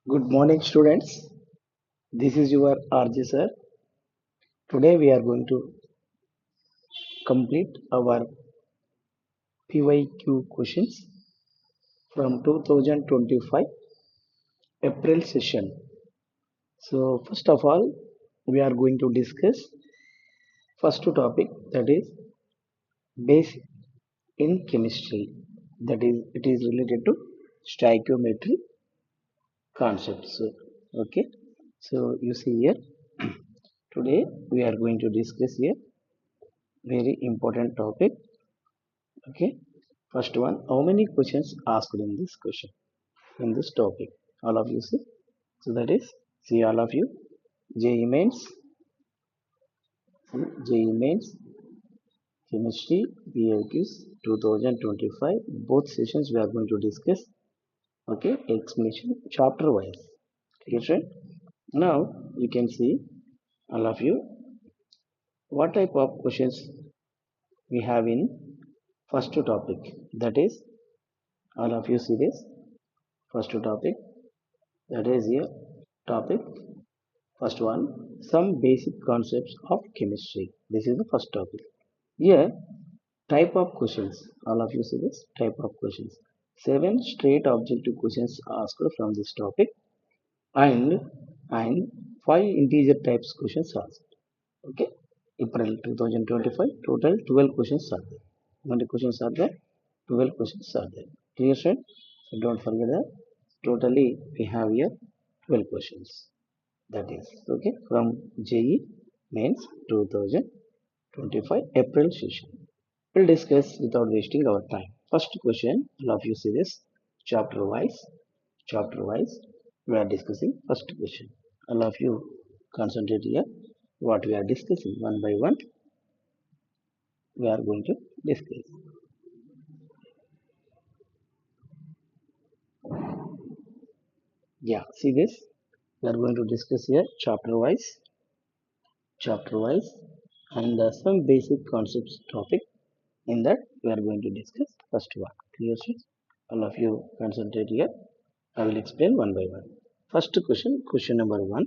Good morning, students. This is your RJ sir. Today we are going to complete our PYQ questions from 2025 April session. So, first of all, we are going to discuss first topic, that is basic in chemistry. That is, it is related to stoichiometric concepts. Okay. So, you see here today we are going to discuss here very important topic. Okay. First one, how many questions asked in this question, in this topic? All of you see. So that is, see all of you, JEE Mains, JEE Mains, Chemistry, PYQs 2025. Both sessions we are going to discuss. Okay, explanation chapter wise. Clear, right? Now you can see all of you what type of questions we have in first topic. That is, all of you see this first topic. That is here topic. First one, some basic concepts of chemistry. This is the first topic. Here, type of questions. All of you see this type of questions. 7 straight objective questions asked from this topic, and and 5 integer types questions asked. Okay, April 2025. Total 12 questions are there. How many questions are there? 12 questions are there. Clear, sir? So don't forget that. Totally, we have here 12 questions. That is okay from JEE Mains 2025 April session. We'll discuss without wasting our time. First question, all of you see this chapter wise. Chapter wise, we are discussing first question. All of you concentrate here. What we are discussing one by one, we are going to discuss. Yeah, see this. We are going to discuss here chapter wise, and some basic concepts topic. In that, we are going to discuss first one. Clear, sheets? All of you concentrate here. I will explain one by one. First question, question number one.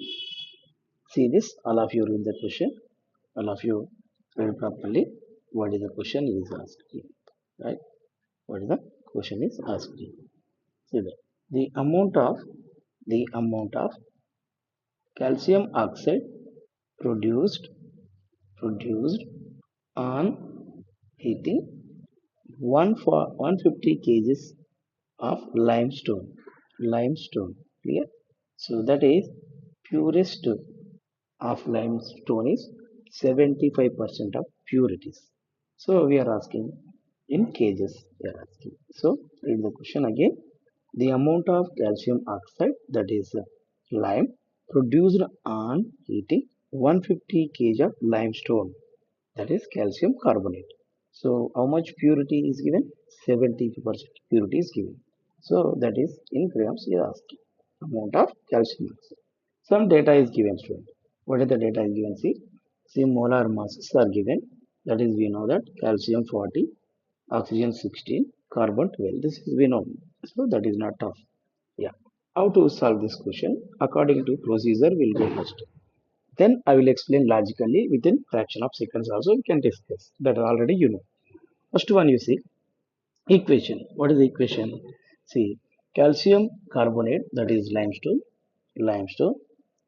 See this, all of you read the question. All of you read properly. What is the question is asked here, right? What is the question is asked here? See that the amount of calcium oxide produced on heating 150 kgs of limestone, clear. So that is purest of limestone is 75% of purities. So we are asking in kgs, we are asking. So read the question again. The amount of calcium oxide, that is lime, produced on heating 150 kg of limestone, that is calcium carbonate. So how much purity is given? 70% purity is given. So that is in grams you are asking. Amount of calcium oxide. Some data is given, student. What is the data is given? See molar masses are given. That is, we know that calcium 40, oxygen 16, carbon 12. This is we know. So that is not tough. Yeah. How to solve this question? According to procedure, we'll go first. Then I will explain logically within fraction of seconds also we can discuss. That already you know. First one you see equation. What is the equation? See calcium carbonate, that is limestone,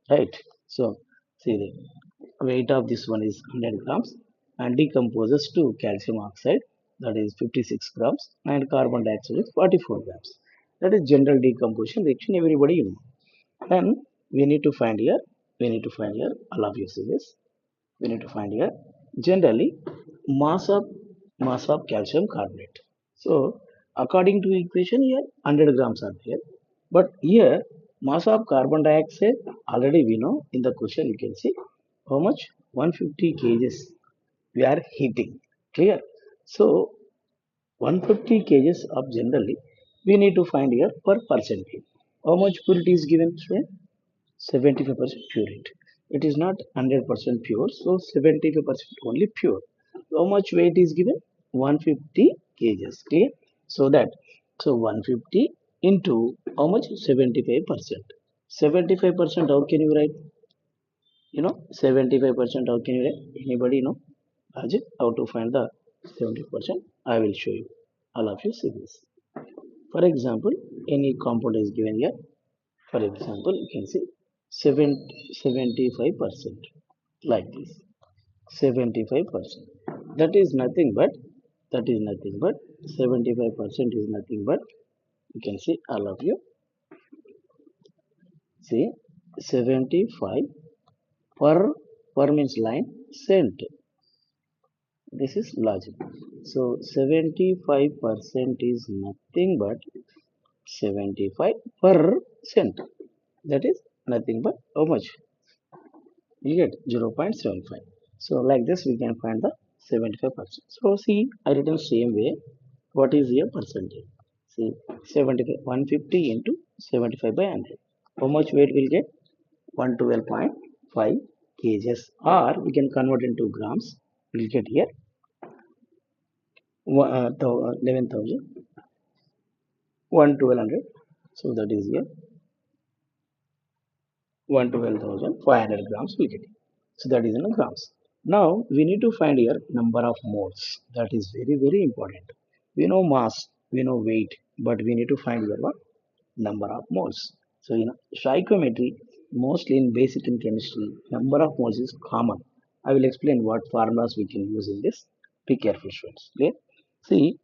right? So see the weight of this one is 100 grams and decomposes to calcium oxide, that is 56 grams, and carbon dioxide is 44 grams. That is general decomposition reaction, everybody you know. Then we need to find here, all of you see this, we need to find here generally mass of calcium carbonate. So according to equation here 100 grams are there, but here mass of carbon dioxide already we know. In the question you can see how much, 150 kgs we are heating, clear. So 150 kgs of generally we need to find here per percentage. How much purity is given, student? 75% purity. It is not 100% pure, so 75% only pure. How much weight is given? 150 kgs. Clear? So that, so 150 into how much? 75%. 75%, how can you write? 75%, how can you write? Anybody know? Ajit, how to find the 70%? I will show you. All of you see this. For example, any compound is given here. For example, you can see 75%, like this. 75%. That is nothing but, that is nothing but, 75% is nothing but, you can see all of you, see 75 per means line, cent. This is logic. So 75% is nothing but 75%. That is nothing but how much? You get 0.75. So like this we can find the 75%. So see, I written same way. What is your percentage? See, 75, 150 into 75 by 100. How much weight will get? 112.5 kgs, or we can convert into grams. We'll get here 11,000, 1,200. So that is here 112,500 grams we get. So that is in grams. Now we need to find here number of moles. That is very important. We know mass, we know weight, but we need to find here what? Number of moles. So in stoichiometry, mostly in basic in chemistry, number of moles is common. I will explain what formulas we can use in this. Be careful, students. Okay? See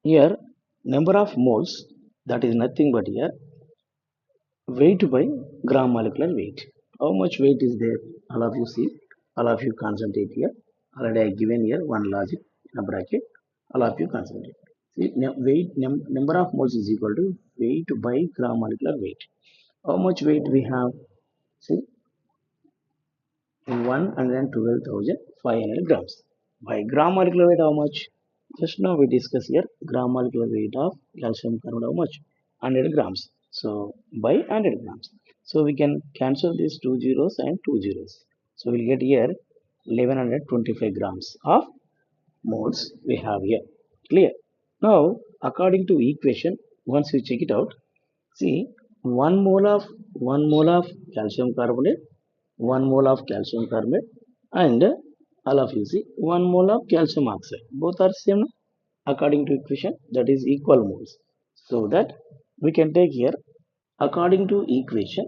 here, number of moles, that is nothing but here weight by gram molecular weight. How much weight is there? All of you see, all of you concentrate here. Already I given here one logic in a bracket. All of you concentrate. See, number of moles is equal to weight by gram molecular weight. How much weight we have? See, 112,500 grams. By gram molecular weight, how much? Just now we discuss here gram molecular weight of calcium carbonate, how much? 100 grams. So by 100 grams. So we can cancel these two zeros and two zeros. So we'll get here 1125 grams of moles we have here. Clear? Now, according to equation, once we check it out, see, 1 mole of calcium carbonate, 1 mole of calcium carbonate, and all of you see 1 mole of calcium oxide. Both are same according to equation, that is equal moles. So that we can take here according to equation,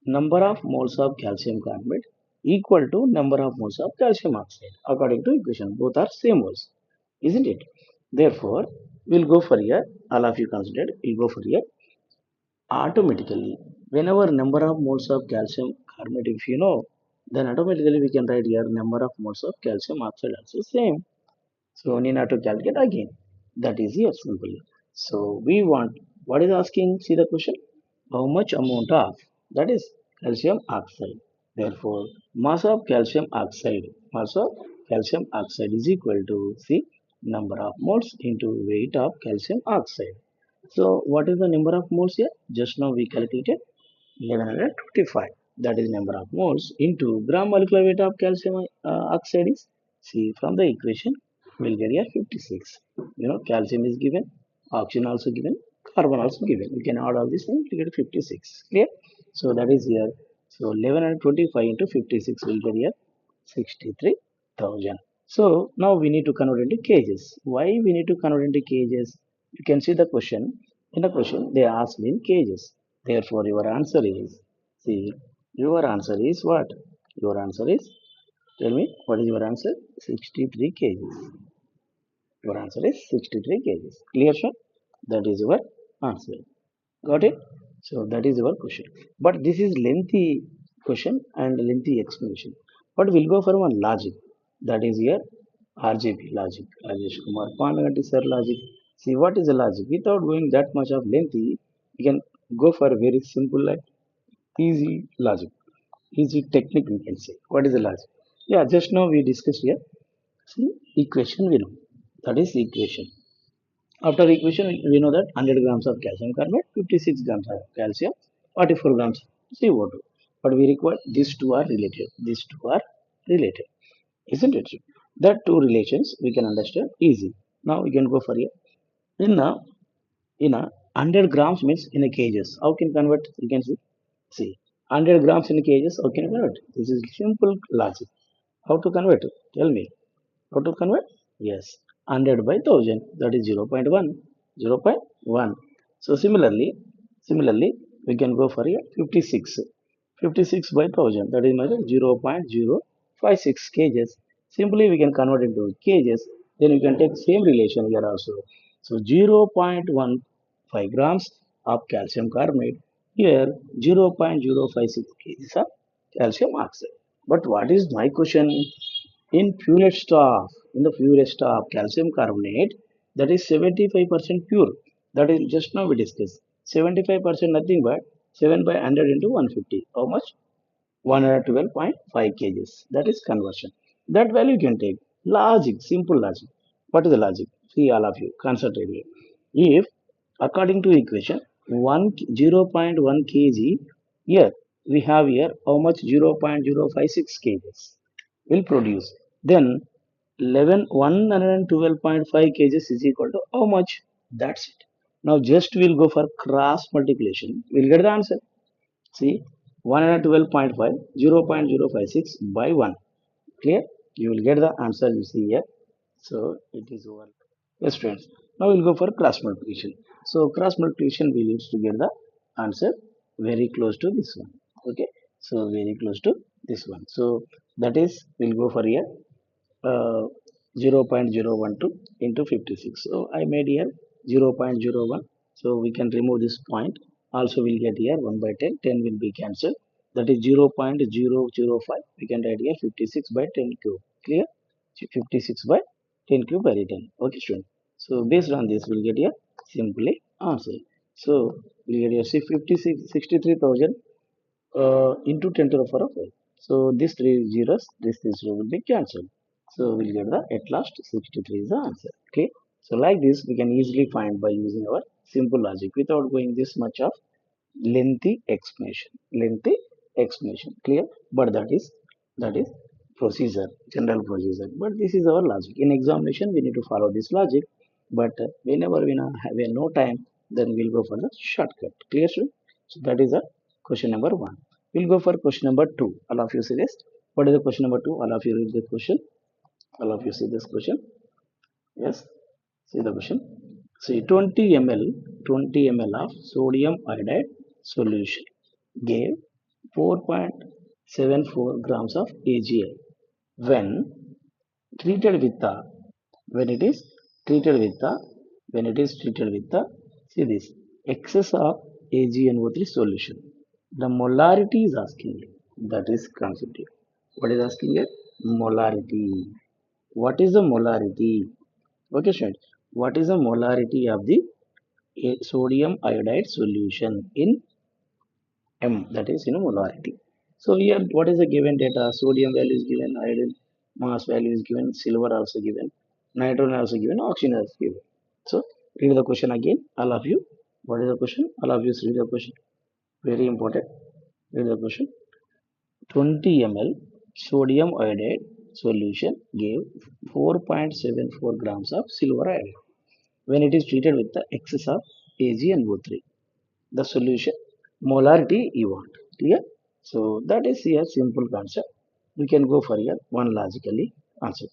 number of moles of calcium carbonate equal to number of moles of calcium oxide. According to equation, both are same moles, isn't it? Therefore, we'll go for here. All of you considered. We'll go for here. Automatically, whenever number of moles of calcium carbonate, if you know, then automatically we can write here number of moles of calcium oxide also same. So need not to calculate again. That is here simply. So we want, what is asking? See the question. How much amount of, that is calcium oxide. Therefore, mass of calcium oxide is equal to, see, number of moles into weight of calcium oxide. So what is the number of moles here? Just now we calculated 1125. That is number of moles into gram molecular weight of calcium oxide is, see, from the equation we'll get here 56. Calcium is given, oxygen also given, carbon also given. We can add all these things to get 56. Clear? So that is here. So 1125 into 56 will get here 63,000. So now we need to convert into kgs. Why we need to convert into kgs? You can see the question. In the question, they asked in kgs. Therefore, your answer is, see, your answer is what? Your answer is, tell me, what is your answer? 63 kgs. Your answer is 63 kgs. Clear, sir? That is your answer. Got it? So that is your question. But this is lengthy question and lengthy explanation. But we'll go for one logic. That is here RJP logic. Rajesh Kumar Pandagati sir logic. See what is the logic? Without going that much of lengthy, we can go for a very simple, like easy logic. Easy technique we can say. What is the logic? Yeah, just now we discussed here. See, equation we know. That is equation. After equation, we know that 100 grams of calcium carbonate, 56 grams of calcium, 44 grams of CO2. But we require these two are related. These two are related, isn't it? That two relations we can understand easy. Now we can go for here. In a 100 grams means in a kgs. How can convert? You can see. See, 100 grams in kgs. How can you convert? This is simple logic. How to convert? Tell me. How to convert? Yes, 100 by 1000. That is 0.1. 0.1. So similarly, we can go for a 56. 56 by 1000. That is measure 0.056 kgs. Simply we can convert into kgs. Then we can take same relation here also. So 0.15 grams of calcium carbonate. Here 0.056 kgs of calcium oxide. But what is my question? In the purest stuff, calcium carbonate, that is 75% pure. That is just now we discussed. 75% nothing but 7 by 100 into 150. How much? 112.5 kgs. That is conversion. That value you can take. Logic, simple logic. What is the logic? See all of you, concentrate here. If according to equation 0.1 kg, here we have here how much 0.056 kgs will produce. Then 112.5 kgs is equal to how much? That's it. Now just we'll go for cross multiplication. We'll get the answer. See, 112.5, 0.056 by 1. Clear? You will get the answer you see here. So it is over. Yes, friends. Now we'll go for cross multiplication. So cross multiplication we use to get the answer very close to this one. Okay. So very close to this one. So that is we'll go for here uh, 0.012 into 56. So I made here 0.01. So we can remove this point. Also we'll get here 1 by 10. 10 will be cancelled. That is 0.005. We can write here 56 by 10 cube. Clear? 56 by 10 cube by 10. Okay, student. So based on this, we'll get here simply answer. So we'll get here 63,000 into 10 to the power of 5. So these three zeros, this zero will be cancelled. So we'll get the at last 63 is the answer. Okay. So like this, we can easily find by using our simple logic without going this much of lengthy explanation. Lengthy explanation. Clear? But that is procedure, general procedure. But this is our logic. In examination, we need to follow this logic. But whenever we now have no time, then we'll go for the shortcut. Clear, student? So that is the question number one. We'll go for question number two. All of you see this. What is the question number two? All of you read the question. All of you see this question. Yes. See the question. See 20 ml of sodium iodide solution gave 4.74 grams of AgA when treated with the when it is treated with the see this excess of AgNO3 solution. The molarity is asking you. That is concept here. What is asking here? Molarity. What is the molarity? Okay, students. What is the molarity of the sodium iodide solution in M? That is in molarity. So here, what is the given data? Sodium value is given, iodine mass value is given, silver also given, nitrogen also given, oxygen also given. So read the question again, all of you. What is the question? All of you read the question. Very important. Read the question. 20 ml sodium iodide solution gave 4.74 grams of silver iodide when it is treated with the excess of AgNO3. The solution molarity you want. Clear? So that is here simple concept. We can go for here one logically concept.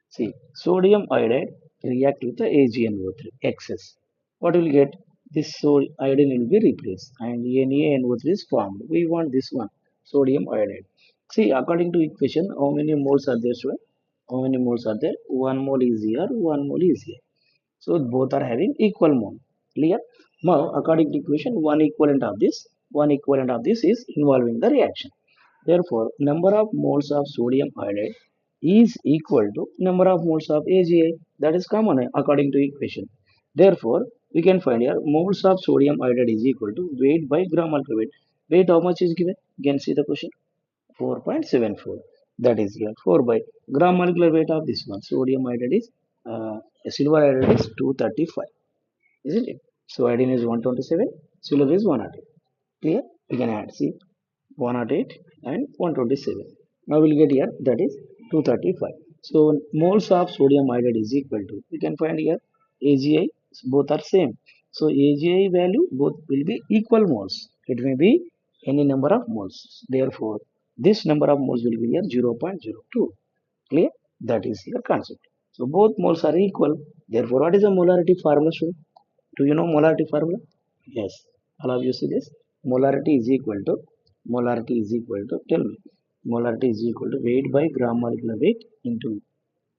See, sodium iodide react with the AgNO3 excess. What will get? This iodine will be replaced and NaNO3 is formed. We want this one, sodium iodide. See, according to equation, how many moles are there, student? How many moles are there? One mole is here, one mole is here. So both are having equal mole. Clear? Now, according to equation, one equivalent of this is involving the reaction. Therefore, number of moles of sodium iodide is equal to number of moles of AgA. That is common according to equation. Therefore, we can find here moles of sodium iodide is equal to weight by gram molecular weight. Weight how much is given? You can see the question. 4.74. That is here 4 by gram molecular weight of this one. Sodium iodide is silver iodide is 235. Isn't it? So iodine is 127, silver is 108. Clear? We can add. See 108 and 127. Now we'll get here that is 235. So moles of sodium iodide is equal to, we can find here AgI both are same. So AGI value both will be equal moles. It may be any number of moles. Therefore, this number of moles will be here 0.02. Clear? That is your concept. So both moles are equal. Therefore, what is the molarity formula? Student? Do you know molarity formula? Yes. All of you see this? Molarity is equal to tell me. Molarity is equal to weight by gram molecular weight into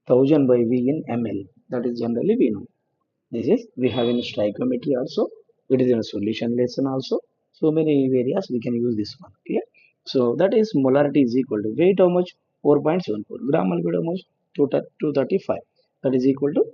1000 by V in ml. That is generally we know. This is we have in stoichiometry also. It is in a solution lesson also. So many areas we can use this one. Clear? So that is molarity is equal to weight how much 4.74 gram molecule how much 235. That is equal to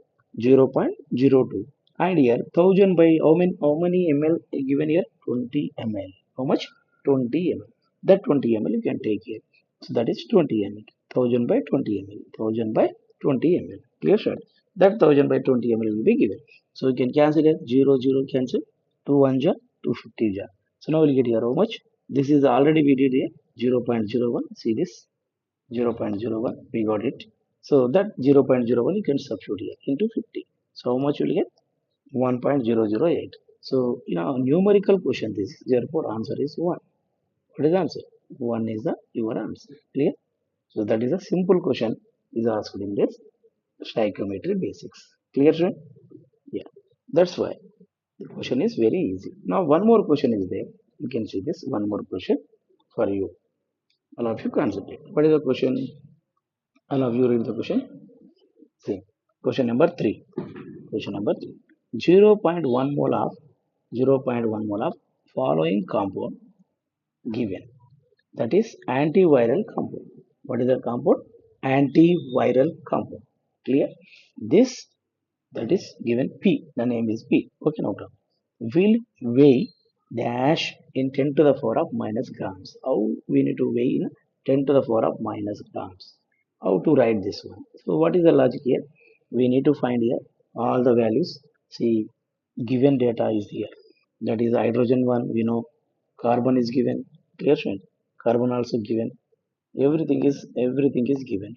0.02. And here 1000 by how many ml given here 20 ml. How much 20 ml. That 20 ml you can take here. So that is 20 ml. 1000 by 20 ml. 1000 by 20 ml. Clear shot. That 1000 by 20 ml will be given. So you can cancel it 0 cancel 2 1 ja 250 ja. So now we'll get here how much? This is already we did here 0.01. See this 0.01 we got it. So that 0.01 you can substitute here into 50. So how much will you get? 1.008. So numerical question this is. Therefore answer is 1. What is the answer? 1 is the your answer. Clear? So that is a simple question is asked in this stoichiometry basics. Clear, sir? Yeah. That's why the question is very easy. Now one more question is there. You can see this one more question for you. All of you concentrate. What is the question? All of you read the question. See, question number 3. Question number 3. 0.1 mole of 0.1 mole of following compound given. That is antiviral compound. What is the compound? Antiviral compound. Clear? This that is given P. The name is P. Okay, now will weigh dash in 10 to the power of minus grams. How we need to weigh in 10 to the power of minus grams? How to write this one? So what is the logic here? We need to find here all the values. See, given data is here. That is hydrogen one. We know carbon is given. Clear, friend? Carbon also given. Everything is given.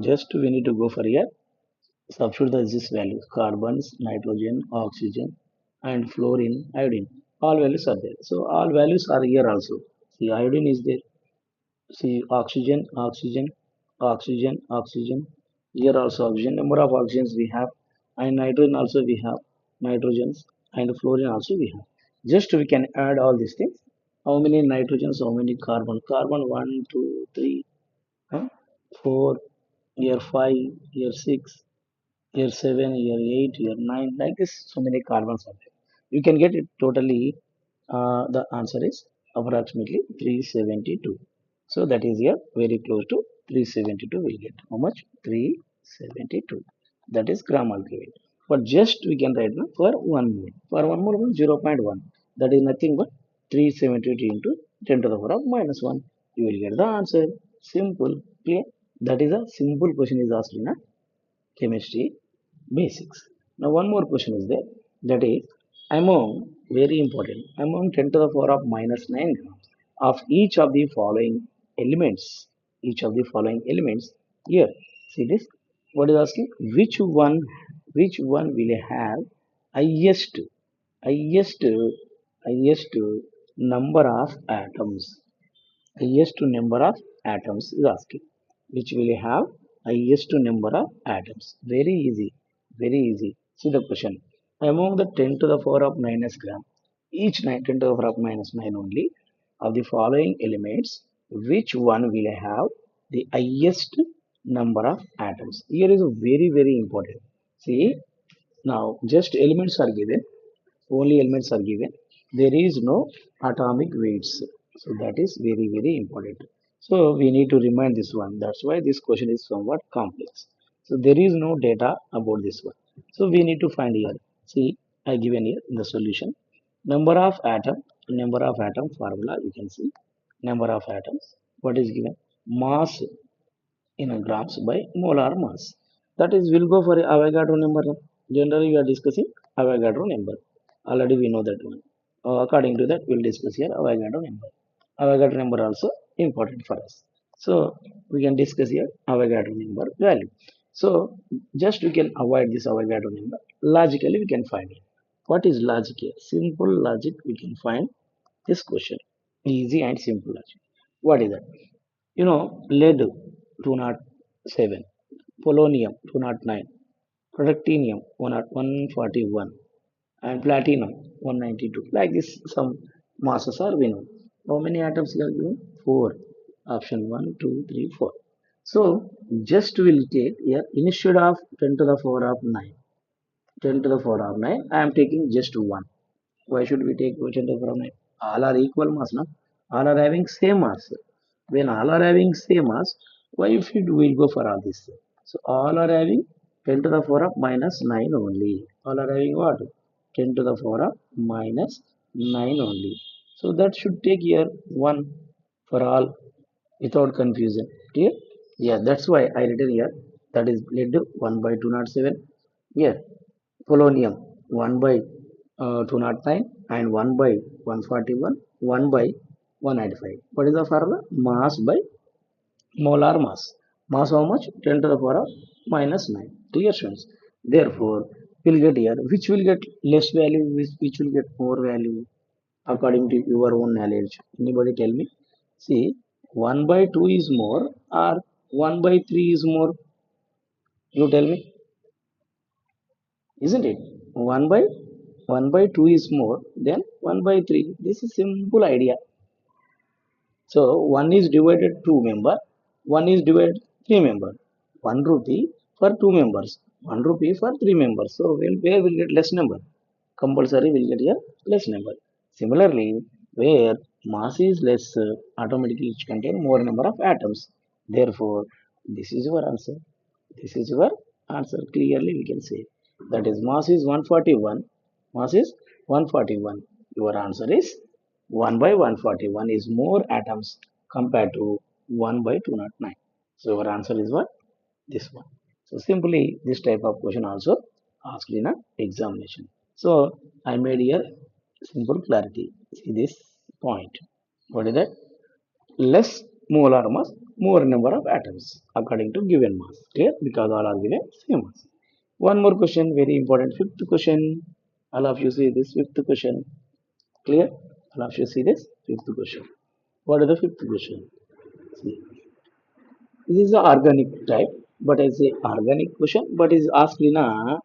Just we need to go for here. Substitute the this values carbons, nitrogen, oxygen, and fluorine, iodine. All values are there. So all values are here also. See, iodine is there. See, oxygen. Here also oxygen. Number of oxygens we have, and nitrogen also we have. Nitrogens and fluorine also we have. Just we can add all these things. How many nitrogens? How many carbon? Carbon one, two, three, huh? 4. Here 5. Here 6. Year 7, year 8, year 9, like this, so many carbons are there. You can get it totally, the answer is approximately 372. So that is here very close to 372 we get. How much? 372. That is gram molecule. For just we can write now for 1 mole. For 1 mole 0.1. That is nothing but 372 into 10 to the power of minus 1. You will get the answer. Simple. Clear? That is a simple question is asked in a chemistry basics. Now one more question is there. That is among very important among 10 to the power of minus 9 grams of each of the following elements. Each of the following elements here. See this. What is asking? Which one will have highest highest highest number of atoms? Highest number of atoms is asking which will have highest number of atoms. Very easy. See the question. Among the 10 to the power of minus gram, each 9 10 to the power of minus 9 only of the following elements, which one will have the highest number of atoms? Here is very important. See, now just elements are given, only elements are given. There is no atomic weights. So that is very important. So we need to remind this one. That's why this question is somewhat complex. So there is no data about this one. So we need to find here. See, I given here in the solution. Number of atom formula you can see. Number of atoms. What is given? Mass in grams by molar mass. That is, we'll go for Avogadro number. Generally, we are discussing Avogadro number. Already we know that one. According to that, we'll discuss here Avogadro number. Avogadro number also important for us. So we can discuss here Avogadro number value. So just we can avoid this Avogadro number. Logically, we can find it. What is logic here? Simple logic we can find this question. Easy and simple logic. What is that? Lead 207, polonium 209, protactinium 141, and platinum 192. Like this, some masses are we know. How many atoms are given? 4. Option 1, 2, 3, 4. So, just will take here instead of 10 to the power of 9. 10 to the power of 9, I am taking just 1. Why should we take 10 to the power of 9? All are equal mass, no? All are having same mass. When all are having same mass, why should we go for all this? So all are having 10 to the power of minus 9 only. All are having what? 10 to the power of minus 9 only. So that should take here 1 for all without confusion. Clear? Yeah, that's why I written here. That is lead 1 by 207. Here, polonium 1 by 209 and 1 by 141, 1 by 195. What is the formula? Mass by molar mass. Mass how much? 10 to the power of minus 9. Clear students? Therefore, we'll get here. Which will get less value? Which will get more value? According to your own knowledge. Anybody tell me? See, 1 by 2 is more or 1 by 3 is more? You tell me, isn't it? 1 by 1 by 2 is more than 1 by 3. This is simple idea. So 1 is divided 2 member, 1 is divided 3 member. 1 rupee for 2 members, 1 rupee for 3 members. So where will get less number? Compulsory will get here less number. Similarly, where mass is less, automatically it contain more number of atoms. Therefore, this is your answer. This is your answer. Clearly, we can say that is mass is 141. Mass is 141. Your answer is 1 by 141 is more atoms compared to 1 by 209. So, our answer is what? This one. So, simply this type of question also asked in an examination. So, I made here simple clarity. See this point. What is that? Less molar mass, more number of atoms according to given mass. Clear? Because all are given same mass. One more question, very important. Fifth question. All of you see this fifth question. Clear? All of you see this fifth question. What is the fifth question? See, this is the organic type, but it's a organic question, but is asked in a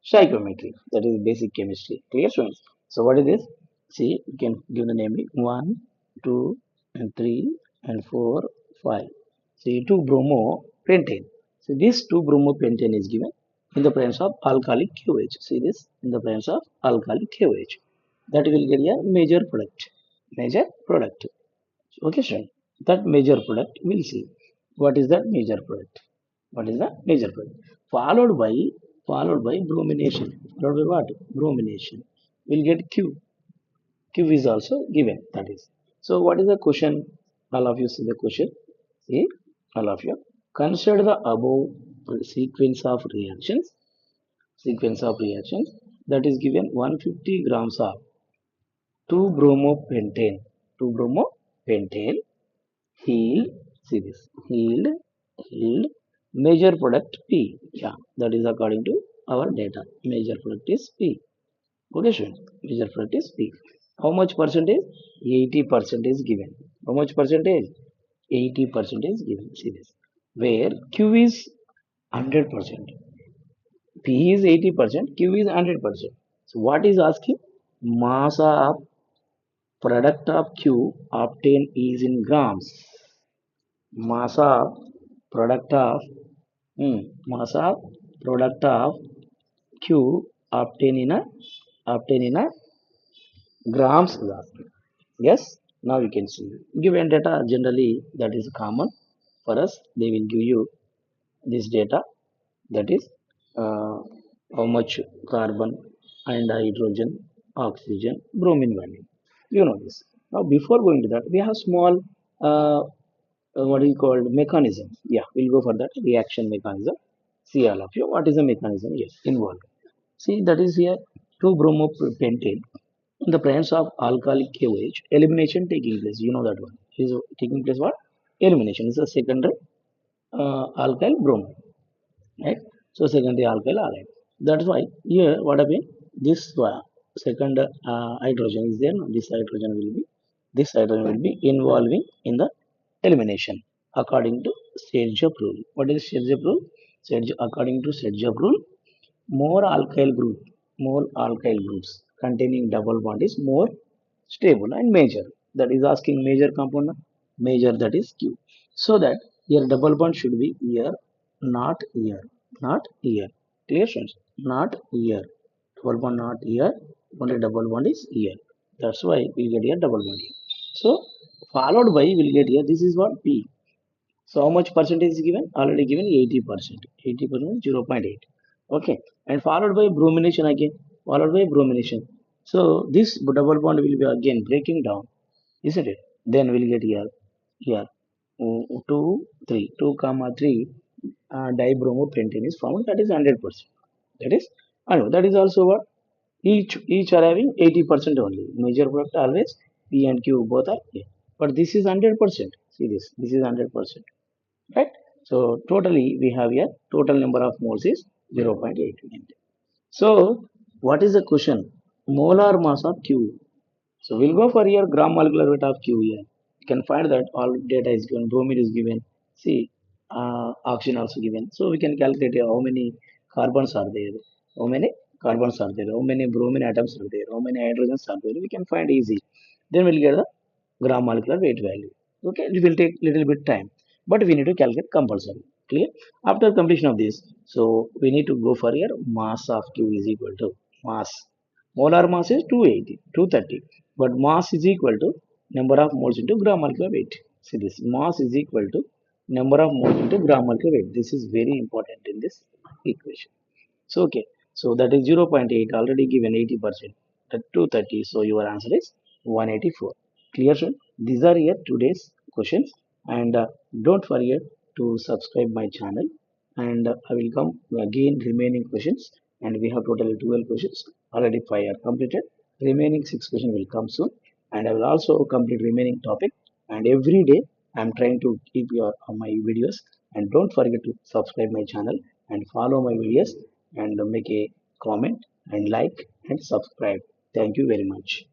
stoichiometry. That is basic chemistry. Clear, students? So what is this? See, you can give the naming 1, 2, and 3, and 4, 5. See, 2 bromo pentane. So this 2 bromo pentane is given in the presence of alkalic QH. See this in the presence of alkalic QH. That will get a major product. Major product. Okay, sure. That major product we'll see. What is that major product? What is the major product? Followed by bromination. Followed by what? Bromination. We'll get Q. Q is also given. That is. So what is the question? All of you see the question. See, all of you. Consider the above sequence of reactions. Sequence of reactions that is given 150 grams of 2-bromopentane. 2-bromopentane yield, see this, yield major product P. Yeah, that is according to our data. Major product is P. Okay, students, major product is P. How much percentage? 80% is given. How much percentage? 80% is given. See this. Where Q is 100%. P is 80%, Q is 100%. So what is asking? Mass of product of Q obtained is in grams. Mass of product of mass of product of Q obtained in a grams is asking. Yes, now you can see. Given data generally that is common for us. They will give you this data, that is uh, how much carbon and hydrogen, oxygen, bromine value. You know this. Now before going to that, we have small what is called mechanism. Yeah, we'll go for that reaction mechanism. See all of you. What is the mechanism? Yes, involved. See that is here 2-bromopentane in the presence of alkalic KOH, elimination taking place. You know that one is taking place. What? Elimination is a secondary alkyl bromide, right? So secondary alkyl halide. That's why here what happened? This one. second hydrogen is there. This hydrogen will be involving in the elimination according to Serge rule. What is Serge rule? According to Serge rule, more alkyl groups containing double bond is more stable and major. That is asking major component, major that is Q. So that here double bond should be here, not here, not here. Clear friends? Not here. Double bond not here. Only double bond is here. That's why we get here double bond here. So followed by we'll get here. This is what P. So how much percentage is given? Already given 80%. 80% 0.8. Okay. And followed by bromination again. Followed by bromination. So this double bond will be again breaking down, isn't it? Then we'll get here. Here. 2, 3. 2 comma 3 dibromopentane is found. That is 100%. That is, I know that is also what? Each are having 80% only. Major product always P and Q both are here. But this is 100%. See this. This is 100%. Right? So totally we have here total number of moles is 0.8. So what is the question? Molar mass of Q. So we'll go for here gram molecular weight of Q here. You can find that all data is given, bromine is given. See, oxygen also given. So we can calculate here how many carbons are there, how many carbons are there, how many bromine atoms are there, how many hydrogens are there. We can find easy. Then we'll get the gram molecular weight value. Okay, it will take little bit time, but we need to calculate compulsory. Clear? After completion of this, so we need to go for here mass of Q is equal to mass. Molar mass is 280, 230, but mass is equal to number of moles into gram molecular weight. See this mass is equal to number of moles into gram molecular weight. This is very important in this equation. So okay, so that is 0.8 already given 80%. That 230. So your answer is 184. Clear, sir? These are here today's questions, and don't forget to subscribe my channel. And I will come again remaining questions, and we have totally 12 questions. Already 5 are completed. Remaining 6 questions will come soon, and I will also complete remaining topic. And every day I am trying to keep your my videos. And don't forget to subscribe my channel and follow my videos and make a comment and like and subscribe. Thank you very much.